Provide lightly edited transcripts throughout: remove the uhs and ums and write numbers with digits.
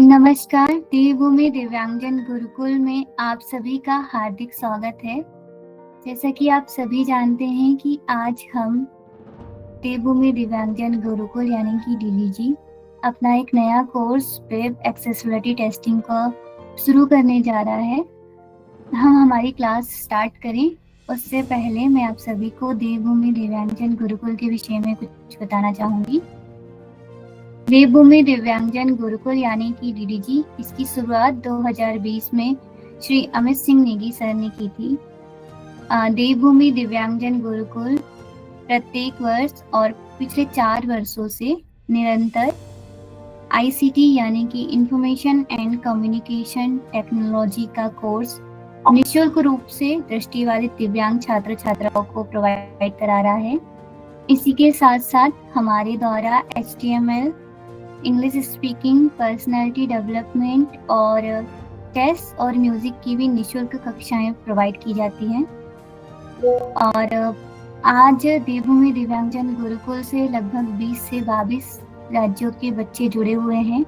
नमस्कार, देवभूमि दिव्यांगजन गुरुकुल में आप सभी का हार्दिक स्वागत है। जैसा कि आप सभी जानते हैं कि आज हम देवभूमि दिव्यांगजन गुरुकुल यानी कि डीवीजी अपना एक नया कोर्स वेब एक्सेसिबिलिटी टेस्टिंग का शुरू करने जा रहा है। हम हमारी क्लास स्टार्ट करें उससे पहले मैं आप सभी को देवभूमि दिव्यांगजन गुरुकुल के विषय में कुछ बताना चाहूँगी। देवभूमि दिव्यांगजन गुरुकुल यानी कि डीडीजी, इसकी शुरुआत 2020 में श्री अमित सिंह नेगी सर ने की थी। देवभूमि दिव्यांगजन गुरुकुल प्रत्येक वर्ष और पिछले 4 वर्षों से निरंतर आईसीटी यानी कि इंफॉर्मेशन एंड कम्युनिकेशन टेक्नोलॉजी का कोर्स निःशुल्क रूप से दृष्टिबाधित दिव्यांग छात्र छात्राओं को प्रोवाइड करा रहा है। इसी के साथ साथ हमारे द्वारा HTML, English speaking, personality development और चेस और म्यूजिक की भी निःशुल्क कक्षाएं प्रोवाइड की जाती हैं। और आज देवभूमि दिव्यांगजन गुरुकुल से लगभग 20 से 22 राज्यों के बच्चे जुड़े हुए हैं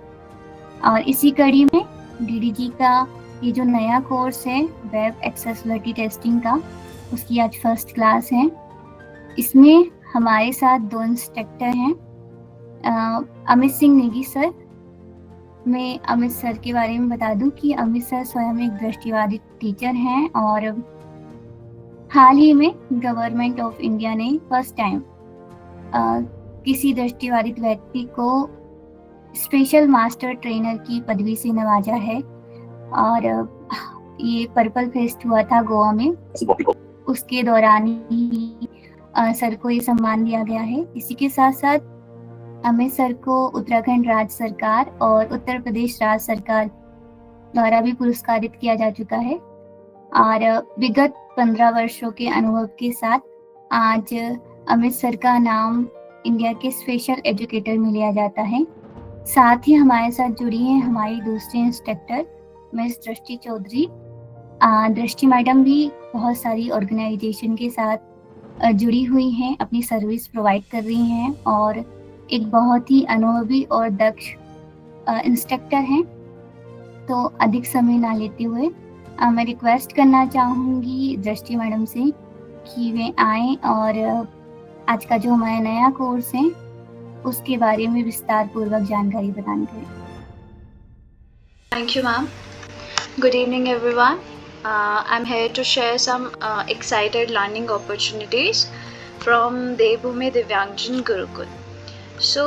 और इसी कड़ी में डीडीजी का ये जो नया कोर्स है वेब एक्सेसिबिलिटी टेस्टिंग का, उसकी आज फर्स्ट क्लास है। इसमें हमारे साथ 2 इंस्ट्रक्टर हैं, अमित सिंह नेगी सर। मैं अमित सर के बारे में बता दूं कि अमित सर स्वयं एक दृष्टिबाधित टीचर हैं और हाल ही में गवर्नमेंट ऑफ इंडिया ने फर्स्ट टाइम किसी दृष्टिबाधित व्यक्ति को स्पेशल मास्टर ट्रेनर की पदवी से नवाजा है और ये पर्पल फेस्ट हुआ था गोवा में, उसके दौरान ही सर को ये सम्मान दिया गया है। इसी के साथ साथ अमित सर को उत्तराखंड राज्य सरकार और उत्तर प्रदेश राज्य सरकार द्वारा भी पुरस्कारित किया जा चुका है और विगत 15 वर्षों के अनुभव के साथ आज अमित सर का नाम इंडिया के स्पेशल एजुकेटर में लिया जाता है। साथ ही हमारे साथ जुड़ी हैं हमारी दूसरी इंस्ट्रक्टर मिस दृष्टि चौधरी। दृष्टि मैडम भी बहुत सारी ऑर्गेनाइजेशन के साथ जुड़ी हुई हैं, अपनी सर्विस प्रोवाइड कर रही हैं और एक बहुत ही अनुभवी और दक्ष इंस्ट्रक्टर हैं। तो अधिक समय ना लेते हुए मैं रिक्वेस्ट करना चाहूँगी दृष्टि मैडम से कि वे आएँ और आज का जो हमारा नया कोर्स है उसके बारे में विस्तार पूर्वक जानकारी प्रदान करें। Thank you, ma'am. Good evening, everyone. I'm here to share some excited learning opportunities from Devbhoomi Divyangjan Gurukul. So,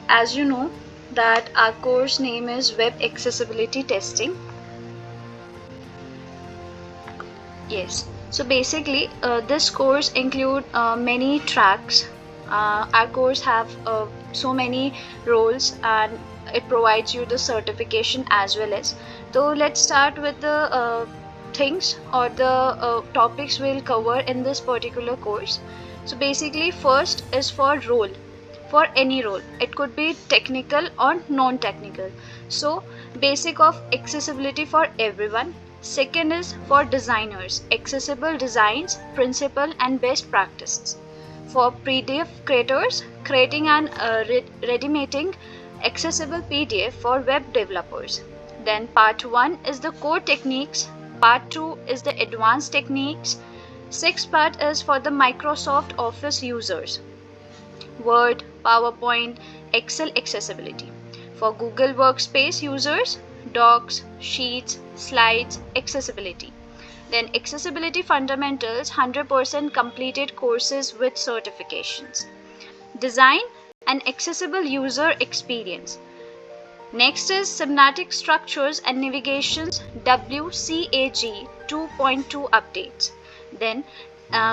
as you know, that our course name is Web Accessibility Testing. Yes. So basically, this course include many tracks. Our course have so many roles and it provides you the certification as well as. So let's start with the things or the topics we'll cover in this particular course. So basically, first is for role. For any role, it could be technical or non-technical. So basic of accessibility for everyone. Second is for designers, accessible designs, principle and best practices. For PDF creators, creating and ready-making accessible PDF for web developers. Then part 1 is the core techniques, part 2 is the advanced techniques, 6th part is for the Microsoft Office users, Word, PowerPoint, Excel accessibility. For Google Workspace users, Docs, Sheets, Slides, accessibility. Then accessibility fundamentals, 100% completed courses with certifications. Design and accessible user experience. Next is Semantic Structures and Navigations, WCAG 2.2 updates. Then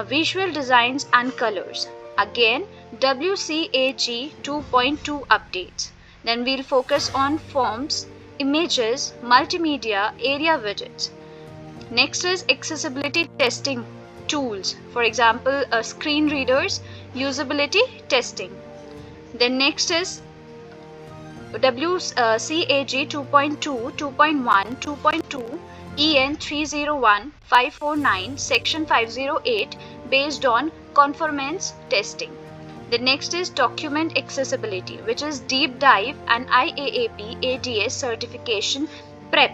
Visual Designs and Colors. Again, WCAG 2.2 updates. Then we'll focus on forms, images, multimedia, area widgets. Next is accessibility testing tools. For example, screen readers, usability testing. Then next is WCAG 2.2, 2.1, 2.2, EN 301, 549, Section 508 based on conformance testing. The next is document accessibility, which is deep dive and IAAP ADS certification prep.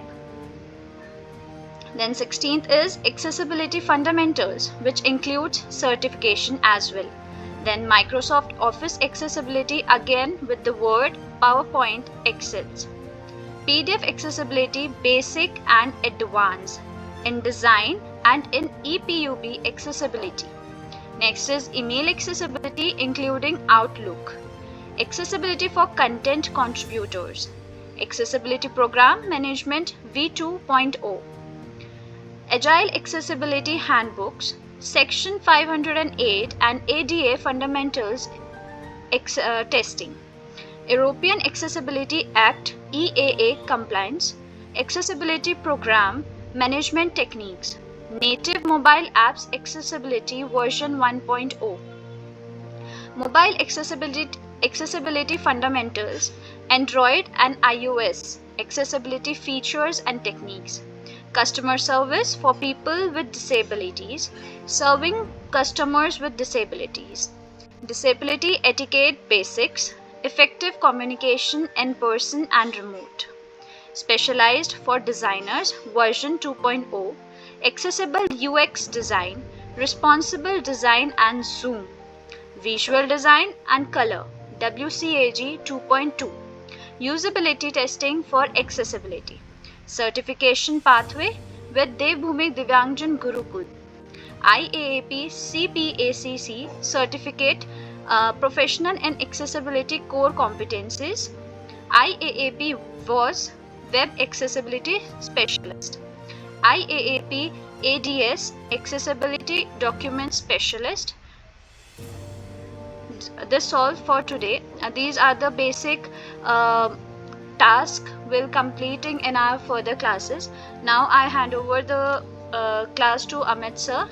Then 16th is accessibility fundamentals, which includes certification as well. Then Microsoft Office accessibility, again with the Word, PowerPoint, Excel. PDF accessibility basic and advanced, InDesign and in EPUB accessibility. Next is email accessibility including Outlook. Accessibility for content contributors. Accessibility program management V2.0. Agile accessibility handbooks, section 508 and ADA fundamentals testing. European Accessibility Act EAA compliance, accessibility program management techniques, native mobile apps accessibility version 1.0, mobile accessibility fundamentals, Android and iOS accessibility features and techniques, customer service for people with disabilities, serving customers with disabilities, disability etiquette basics, effective communication in person and remote, specialized for designers version 2.0, accessible UX design, responsible design and Zoom, visual design and color WCAG 2.2, usability testing for accessibility, certification pathway with Devbhoomi Divyangjan Gurukul, IAAP CPACC certificate professional and accessibility core competencies, IAAP was web accessibility specialist, IAAP ADS accessibility document specialist. This all for today. These are the basic tasks we'll completing in our further classes. Now I hand over the class to Amit sir.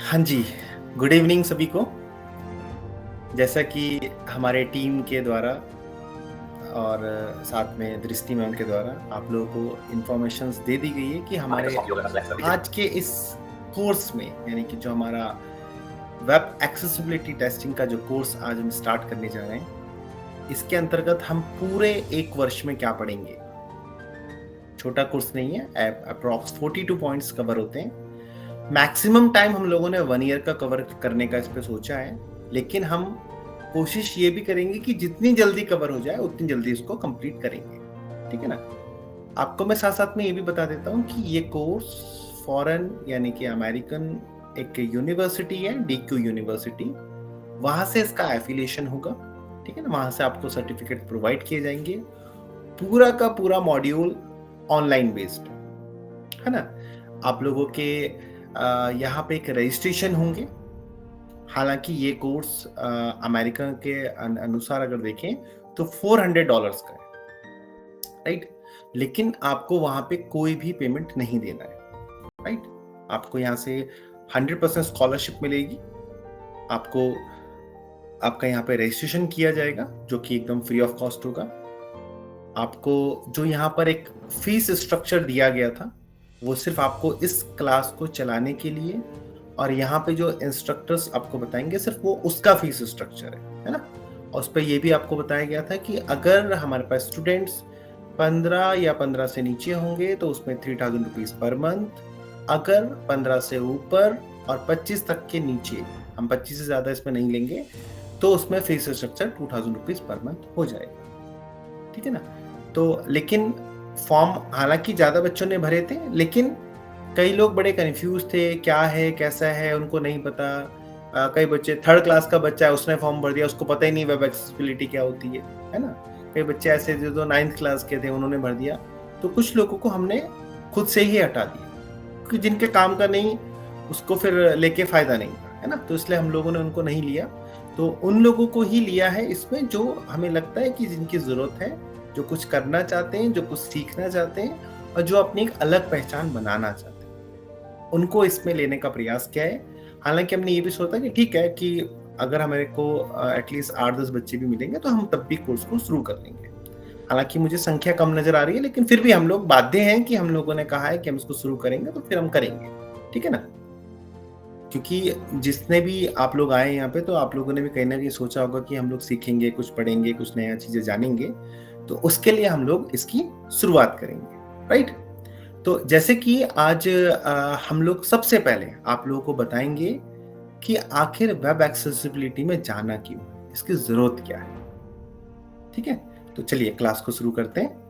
हाँ जी, good evening सभी को। जैसा कि हमारे team के द्वारा और साथ में दृष्टि मैम के द्वारा आप लोगों को इन्फॉर्मेशंस दे दी गई है कि हमारे आज के इस कोर्स में, यानी कि जो हमारा वेब एक्सेसिबिलिटी टेस्टिंग का जो कोर्स आज हम स्टार्ट करने जा रहे हैं, इसके अंतर्गत हम पूरे एक वर्ष में क्या पढ़ेंगे। छोटा कोर्स नहीं है, अप्रॉक्स 42 पॉइंट्स कवर होते हैं। मैक्सिमम टाइम हम लोगों ने 1 ईयर का कवर करने का इस पे सोचा है, लेकिन हम कोशिश ये भी करेंगे कि जितनी जल्दी कवर हो जाए उतनी जल्दी इसको कंप्लीट करेंगे, ठीक है ना। आपको मैं साथ साथ में ये भी बता देता हूँ कि ये कोर्स फॉरेन यानी कि अमेरिकन एक यूनिवर्सिटी है, DQ यूनिवर्सिटी, वहां से इसका एफिलिएशन होगा, ठीक है ना। वहां से आपको सर्टिफिकेट प्रोवाइड किए जाएंगे। पूरा का पूरा मॉड्यूल ऑनलाइन बेस्ड है ना। आप लोगों के यहाँ पे एक रजिस्ट्रेशन होंगे। हालांकि ये कोर्स अमेरिका के अनुसार अगर देखें तो $400 का है, राइट। लेकिन आपको वहां पे कोई भी पेमेंट नहीं देना है, राइट। आपको यहाँ से 100% स्कॉलरशिप मिलेगी। आपका यहाँ पे रजिस्ट्रेशन किया जाएगा जो कि एकदम फ्री ऑफ कॉस्ट होगा। आपको जो यहाँ पर एक फीस स्ट्रक्चर दिया गया था वो सिर्फ आपको इस क्लास को चलाने के लिए, और यहाँ पे जो इंस्ट्रक्टर्स आपको बताएंगे सिर्फ वो उसका फीस स्ट्रक्चर है ना। और उस पर ये भी आपको बताया गया था कि अगर हमारे पास स्टूडेंट्स 15 या 15 से नीचे होंगे तो उसमें 3000 रुपीज पर मंथ, अगर 15 से ऊपर और 25 तक के नीचे, हम 25 से ज्यादा इसमें नहीं लेंगे, तो उसमें fees structure 2000 rupees per month हो जाएगा, ठीक है ना। तो लेकिन फॉर्म हालांकि ज्यादा बच्चों ने भरे थे, लेकिन कई लोग बड़े कंफ्यूज थे, क्या है कैसा है उनको नहीं पता। कई बच्चे 3rd क्लास का बच्चा है, उसने फॉर्म भर दिया, उसको पता ही नहीं वेब एक्सेसिबिलिटी क्या होती है ना। कई बच्चे ऐसे थे जो 9th क्लास के थे, उन्होंने भर दिया। तो कुछ लोगों को हमने खुद से ही हटा दिया, क्योंकि जिनके काम का नहीं उसको फिर लेके फायदा नहीं था, है ना। तो इसलिए हम लोगों ने उनको नहीं लिया। तो उन लोगों को ही लिया है इसमें जो हमें लगता है कि जिनकी जरूरत है, जो कुछ करना चाहते हैं, जो कुछ सीखना चाहते हैं और जो अपनी एक अलग पहचान बनाना चाहते हैं, उनको इसमें लेने का प्रयास किया है। हालांकि हमने ये भी सोचा कि ठीक है कि अगर हमारे को एटलीस्ट 8-10 बच्चे भी मिलेंगे तो हम तब भी कोर्स को शुरू कर लेंगे। हालांकि मुझे संख्या कम नजर आ रही है, लेकिन फिर भी हम लोग बाध्य हैं कि हम लोगों ने कहा है कि हम इसको शुरू करेंगे तो फिर हम करेंगे, ठीक है ना। क्योंकि जिसने भी आप लोग आए यहाँ पे तो आप लोगों ने भी कहीं ना कहीं सोचा होगा कि हम लोग सीखेंगे, कुछ पढ़ेंगे, कुछ नया चीज़ें जानेंगे, तो उसके लिए हम लोग इसकी शुरुआत करेंगे, राइट। तो जैसे कि आज हम लोग सबसे पहले आप लोगों को बताएंगे कि आखिर वेब एक्सेसिबिलिटी में जाना क्यों, इसकी ज़रूरत क्या है, ठीक है। तो चलिए क्लास को शुरू करते हैं।